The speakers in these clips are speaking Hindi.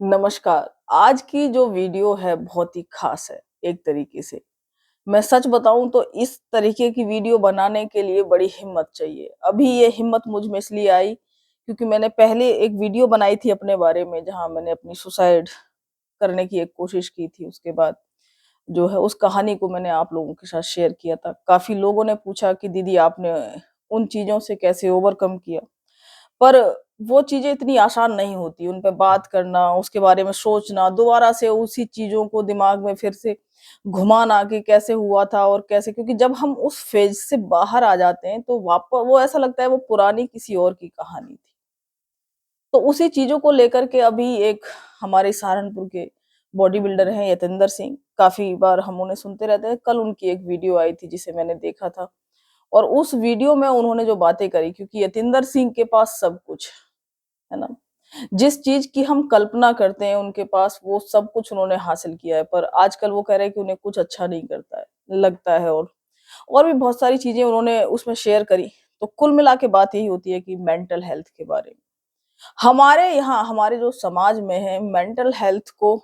नमस्कार। आज की जो वीडियो है बहुत ही ख़ास है, एक तरीके से। मैं सच बताऊँ तो इस तरीके की वीडियो बनाने के लिए बड़ी हिम्मत चाहिए। अभी ये हिम्मत मुझ में इसलिए आई क्योंकि मैंने पहले एक वीडियो बनाई थी अपने बारे में जहाँ मैंने अपनी सुसाइड करने की एक कोशिश की थी। उसके बाद जो है उस कहानी को मैंने आप लोगों के साथ शेयर किया था। काफ़ी लोगों ने पूछा कि दीदी आपने उन चीज़ों से कैसे ओवरकम किया? पर वो चीज़ें इतनी आसान नहीं होती, उन पे बात करना, उसके बारे में सोचना, दोबारा से उसी चीज़ों को दिमाग में फिर से घुमाना कि कैसे हुआ था और कैसे क्योंकि जब हम उस फ़ेज़ से बाहर आ जाते हैं, तो वो ऐसा लगता है वो पुरानी किसी और की कहानी थी। तो उसी चीज़ों को लेकर के अभी एक हमारे सहारनपुर के बॉडी बिल्डर हैं यतेंद्र सिंह, काफ़ी बार हम उन्हें सुनते रहते हैं। कल उनकी एक वीडियो आई थी जिसे मैंने देखा था और उस वीडियो में उन्होंने जो बातें करी क्योंकि यतेंद्र सिंह के पास सब कुछ है ना? जिस चीज़ की हम कल्पना करते हैं उनके पास वो सब कुछ उन्होंने हासिल किया है, पर आजकल वो कह रहे हैं कि उन्हें कुछ अच्छा नहीं करता है लगता है और भी बहुत सारी चीज़ें उन्होंने उसमें शेयर करी। तो कुल मिला के बात यही होती है कि मेंटल हेल्थ के बारे में। हमारे यहाँ हमारे जो समाज में है मेंटल हेल्थ को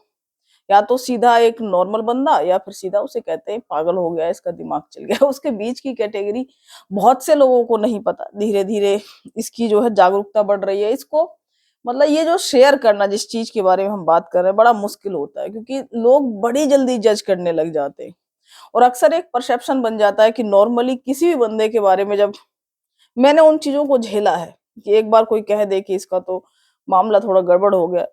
या तो सीधा एक नॉर्मल बंदा या फिर सीधा उसे कहते हैं पागल हो गया है, इसका दिमाग चल गया। उसके बीच की कैटेगरी बहुत से लोगों को नहीं पता। धीरे-धीरे इसकी जो है जागरूकता बढ़ रही है। इसको मतलब ये जो शेयर करना जिस चीज़ के बारे में हम बात कर रहे हैं बड़ा मुश्किल होता है क्योंकि लोग बड़ी जल्दी जज करने लग जाते हैं और अक्सर एक परसेप्शन बन जाता है कि नॉर्मली किसी भी बंदे के बारे में जब मैंने उन चीज़ों को झेला है कि एक बार कोई कह दे कि इसका तो मामला थोड़ा गड़बड़ हो गया।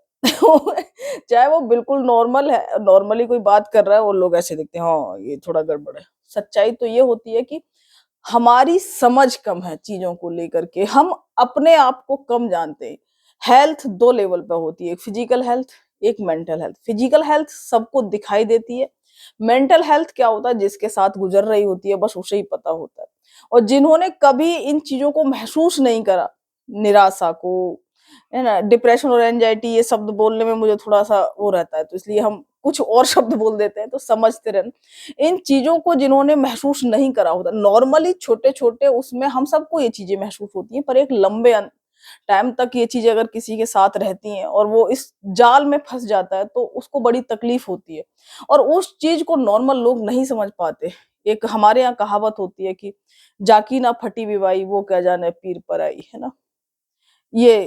चाहे वो बिल्कुल नॉर्मल है, नॉर्मली कोई बात कर रहा है और लोग ऐसे देखते हैं, हाँ, ये थोड़ा गड़बड़ है। सच्चाई तो ये होती है कि हमारी समझ कम है चीज़ों को लेकर के, हम अपने आप को कम जानते हैं। हेल्थ 2 लेवल पे होती है, एक फिज़िकल हेल्थ, एक मेंटल हेल्थ। फिज़िकल हेल्थ सबको दिखाई देती है, मेंटल हेल्थ क्या होता है जिसके साथ गुज़र रही होती है बस उसे ही पता होता है। और जिन्होंने कभी इन चीज़ों को महसूस नहीं करा, निराशा को, है ना? डिप्रेशन और एंग्ज़ायटी ये शब्द बोलने में मुझे थोड़ा-सा वो रहता है, तो इसलिए हम कुछ और शब्द बोल देते हैं, तो समझते रहना। इन चीज़ों को जिन्होंने महसूस नहीं करा होता, नॉर्मली छोटे-छोटे उसमें हम सबको ये चीज़ें महसूस होती हैं, पर एक लंबे टाइम तक ये चीज़ें अगर किसी के साथ रहती हैं और वो इस जाल में फँस जाता है, तो उसको बड़ी तकलीफ़ होती है और उस चीज़ को नॉर्मल लोग नहीं समझ पाते। एक हमारे यहाँ कहावत होती है कि "जाकी ना फटी विवाई, वो क्या जाने पीर पराई" है ना? ये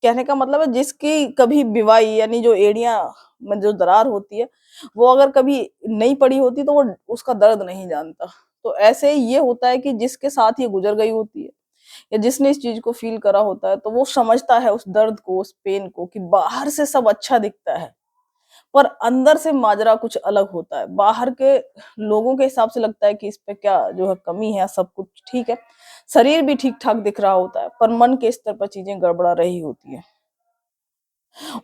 कहने का मतलब है जिसकी कभी बिवाई यानी जो एड़ियाँ में जो दरार होती है, वो अगर कभी नहीं पड़ी होती तो वो उसका दर्द नहीं जानता। तो ऐसे ही ये होता है कि जिसके साथ ये गुज़र गई होती है या जिसने इस चीज़ को फ़ील करा होता है, तो वो समझता है उस दर्द को, उस पेन को कि बाहर से सब अच्छा दिखता है। पर अंदर से माजरा कुछ अलग होता है। बाहर के लोगों के हिसाब से लगता है कि इस पे क्या जो है कमी है, सब कुछ ठीक है। शरीर भी ठीक-ठाक दिख रहा होता है, पर मन के स्तर पर चीज़ें गड़बड़ा रही होती हैं।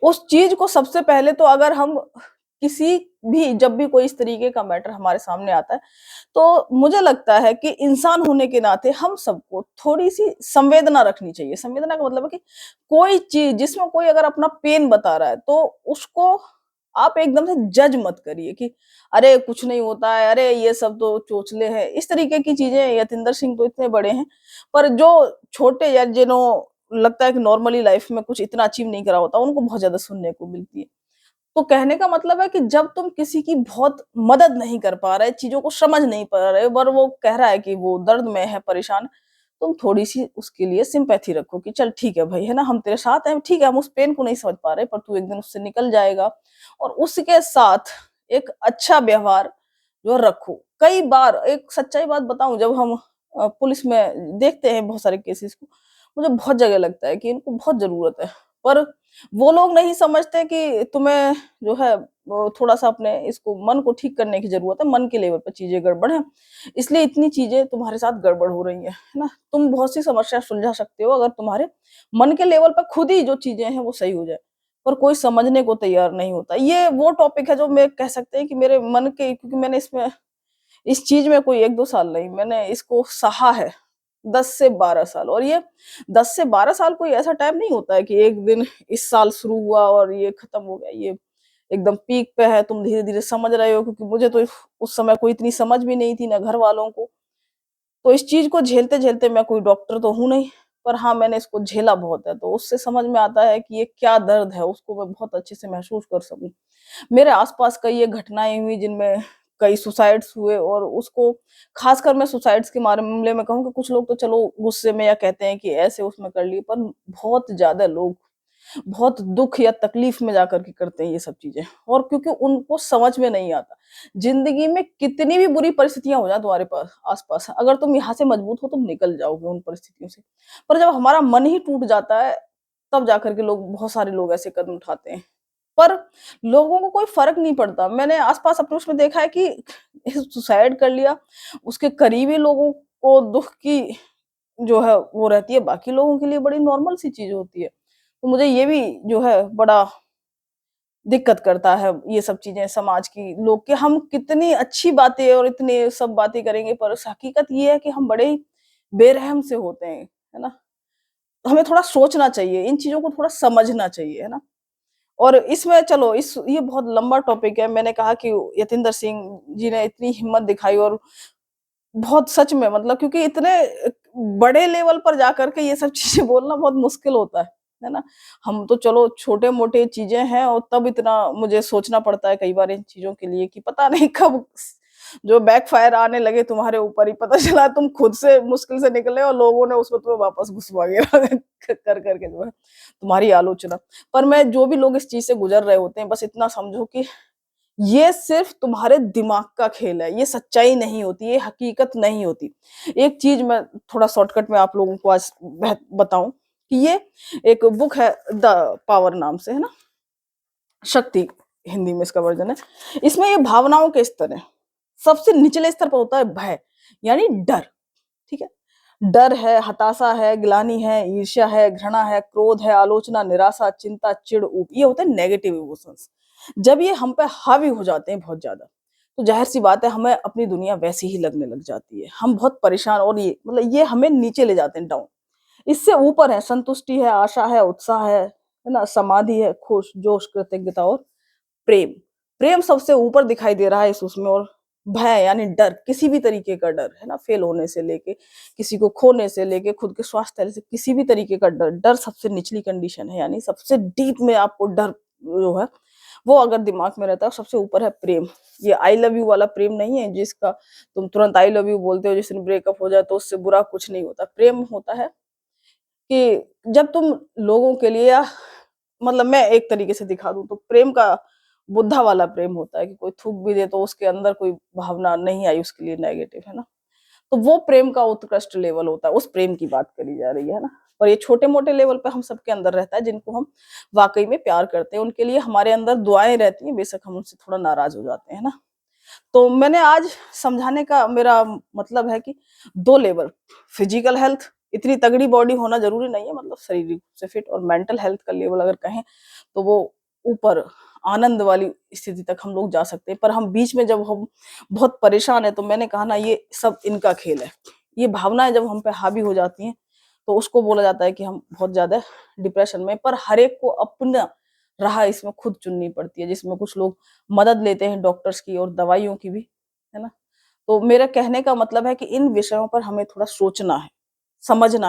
उस चीज़ को सबसे पहले तो अगर हम किसी भी जब भी कोई इस तरीके का मैटर हमारे सामने आता है, तो मुझे लगता है कि इंसान होने के नाते हम सबको थोड़ी-सी संवेदना रखनी चाहिए। संवेदना का मतलब है कि कोई चीज़ जिसमें कोई अगर अपना पेन बता रहा है, तो उसको आप एकदम से जज मत करिए कि अरे! कुछ नहीं होता है, अरे! ये सब तो चोचले हैं। इस तरीके की चीज़ें यतिंदर सिंह तो इतने बड़े हैं, पर जो छोटे या जिन्हों लगता है कि नॉर्मली लाइफ़ में कुछ इतना अचीव नहीं करा होता, उनको बहुत ज़्यादा सुनने को मिलती है। तो कहने का मतलब है कि जब तुम किसी की बहुत मदद नहीं कर पा रहे, चीज़ों को समझ नहीं पा रहे, पर वो कह रहा है कि वो दर्द में है, परेशान, तुम थोड़ी-सी उसके लिए सिम्पैथी रखो कि चल ठीक है भाई, है ना? हम तेरे साथ हैं, ठीक है, हम उस पेन को नहीं समझ पा रहे, पर तू एक दिन उससे निकल जाएगा और उसके साथ एक अच्छा व्यवहार जो रखो। कई बार एक सच्चाई बात बताऊँ जब हम पुलिस में देखते हैं बहुत सारे केसेज़ को, मुझे बहुत जगह लगता है कि इनको बहुत ज़रूरत है, पर वो लोग नहीं समझते कि तुम्हें जो है वो थोड़ा-सा अपने इसको मन को ठीक करने की ज़रूरत है, मन के लेवल पे चीज़ें गड़बड़ हैं, इसलिए इतनी चीज़ें तुम्हारे साथ गड़बड़ हो रही हैं, है ना? तुम बहुत सी समस्या सुलझा सकते हो अगर तुम्हारे मन के लेवल पे खुद ही जो चीज़ें हैं वो सही हो जाए, पर कोई समझने को तैयार नहीं होता। ये वो टॉपिक है जो मैं कह सकते हैं कि मेरे मन के क्योंकि मैंने इसमें इस चीज़ में कोई 1-2 साल नहीं, मैंने इसको सहा है 10 से 12 साल और ये 10 से 12 साल कोई ऐसा टाइम नहीं होता है कि एक दिन इस साल शुरू हुआ और ये खत्म हो गया, ये एकदम पीक पे है, तुम धीरे-धीरे समझ रहे हो क्योंकि मुझे तो उस समय कोई इतनी समझ भी नहीं थी, ना घर वालों को। तो इस चीज़ को झेलते-झेलते मैं कोई डॉक्टर तो हूँ नहीं, पर हाँ, मैंने इसको झेला बहुत है, तो उससे समझ में आता है कि ये क्या दर्द है, उसको मैं बहुत अच्छे से महसूस कर सकूँ। मेरे आस-पास कई ये घटनाएँ हुई जिनमें कई सुसाइड्स हुए, और उसको ख़ासकर मैं सुसाइड्स के मामले में कहूँ कि कुछ लोग तो चलो गुस्से में या कहते हैं कि ऐसे उसमें कर लिए, पर बहुत ज़्यादा लोग बहुत दुःख या तकलीफ में जाकर के करते हैं ये सब चीज़ें, और क्योंकि उनको समझ में नहीं आता। ज़िंदगी में कितनी भी बुरी परिस्थितियाँ हो जाएँ तुम्हारे पास आस-पास, अगर तुम यहाँ से मजबूत हो, तुम निकल जाओगे उन परिस्थितियों से। पर जब हमारा मन ही टूट जाता है, तब जाकर के लोग बहुत सारे लोग ऐसे कदम उठाते हैं। पर लोगों को कोई फ़र्क नहीं पड़ता। मैंने आस-पास अपने उसमें देखा है कि सुसाइड कर लिया, उसके करीबी लोगों को दुःख की जो है वो रहती है, बाकी लोगों के लिए बड़ी नॉर्मल सी चीज़ होती है। तो मुझे ये भी जो है बड़ा दिक्कत करता है ये सब चीज़ें समाज की, लोग कि हम कितनी अच्छी बातें और इतनी सब बातें करेंगे, पर हकीकत ये है कि हम बड़े ही बेरहम से होते हैं, है ना? हमें थोड़ा सोचना चाहिए, इन चीज़ों को थोड़ा समझना चाहिए, है ना? और इसमें चलो इस ये बहुत लंबा टॉपिक है। मैंने कहा कि यतिंदर सिंह जी ने इतनी हिम्मत दिखाई, और बहुत सच में मतलब क्योंकि इतने बड़े लेवल पर जाकर के ये सब चीज़ें बोलना बहुत मुश्किल होता है ना? हम तो चलो छोटे-मोटे चीज़ें हैं, और तब इतना मुझे सोचना पड़ता है कई बार इन चीज़ों के लिए कि पता नहीं कब जो बैकफायर आने लगे तुम्हारे ऊपर ही, पता चला तुम खुद से मुश्किल से निकले और लोगों ने उसमें तुम्हें वापस घुसवा दिया कर के जो है तुम्हारी आलोचना। पर मैं जो भी लोग इस चीज़ से गुज़र रहे होते हैं, बस इतना समझो कि ये सिर्फ़ तुम्हारे दिमाग का खेल है, ये सच्चाई नहीं होती, ये हकीकत नहीं होती। एक चीज़ मैं थोड़ा शॉर्टकट में आप लोगों को आज बताऊँ कि ये एक बुक है द पावर नाम से, है ना? शक्ति हिंदी में इसका वर्ज़न है। इसमें ये भावनाओं के स्तर हैं। सबसे निचले स्तर पर होता है भय, यानी डर, ठीक है? डर है, हताशा है, ग्लानि है, ईर्ष्या है, घृणा है, क्रोध है, आलोचना, निराशा, चिंता, चिढ़, ऊब, ये होते हैं नेगेटिव इमोशंस। जब ये हम पे हावी हो जाते हैं बहुत ज़्यादा, तो ज़ाहिर-सी बात है हमें अपनी दुनिया वैसी ही लगने लग जाती है। हम बहुत परेशान, और ये मतलब ये हमें नीचे ले जाते हैं डाउन। इससे ऊपर है संतुष्टि है, आशा है, उत्साह है ना? समाधि है, खुश, जोश, कृतज्ञता और प्रेम। प्रेम सबसे ऊपर दिखाई दे रहा है इस उसमें, और भय यानी डर, किसी भी तरीके का डर, है ना? फेल होने से लेके, किसी को खोने से लेके, खुद के स्वास्थ्य से किसी भी तरीके का डर, डर सबसे निचली कंडीशन है, यानी सबसे डीप में आपको डर जो है, वो अगर दिमाग में रहता है, सबसे ऊपर है प्रेम। ये आई लव यू वाला प्रेम नहीं है जिसका तुम तुरंत आई लव यू बोलते हो, जिस दिन ब्रेकअप हो जाए तो उससे बुरा कुछ नहीं होता। प्रेम होता है कि जब तुम लोगों के लिए, या मतलब मैं एक तरीके से दिखा दूँ तो प्रेम का बुद्धा वाला प्रेम होता है कि कोई थूक भी दे तो उसके अंदर कोई भावना नहीं आई उसके लिए नेगेटिव, है ना? तो वो प्रेम का उत्कृष्ट लेवल होता है, उस प्रेम की बात करी जा रही है ना? और ये छोटे-मोटे लेवल पे हम सबके अंदर रहता है, जिनको हम वाक़ई में प्यार करते हैं, उनके लिए हमारे अंदर दुआएँ रहती हैं, बेशक हम उनसे थोड़ा नाराज़ हो जाते हैं ना? तो मैंने आज समझाने का मेरा मतलब है कि 2 लेवल, फिजिकल हेल्थ, इतनी तगड़ी बॉडी होना ज़रूरी नहीं है, मतलब शारीरिक रूप से फिट, और मेंटल हेल्थ का लेवल अगर कहें तो वो ऊपर आनंद वाली स्थिति तक हम लोग जा सकते हैं। पर हम बीच में जब हम बहुत परेशान हैं, तो मैंने कहा ना ये सब इनका खेल है। ये भावनाएँ जब हम पे हावी हो जाती हैं, तो उसको बोला जाता है कि हम बहुत ज़्यादा डिप्रेशन में, पर हर एक को अपना राह इसमें खुद चुननी पड़ती है, जिसमें कुछ लोग मदद लेते हैं डॉक्टर्स की और दवाइयों की भी, है ना? तो मेरा कहने का मतलब है कि इन विषयों पर हमें थोड़ा सोचना है, समझना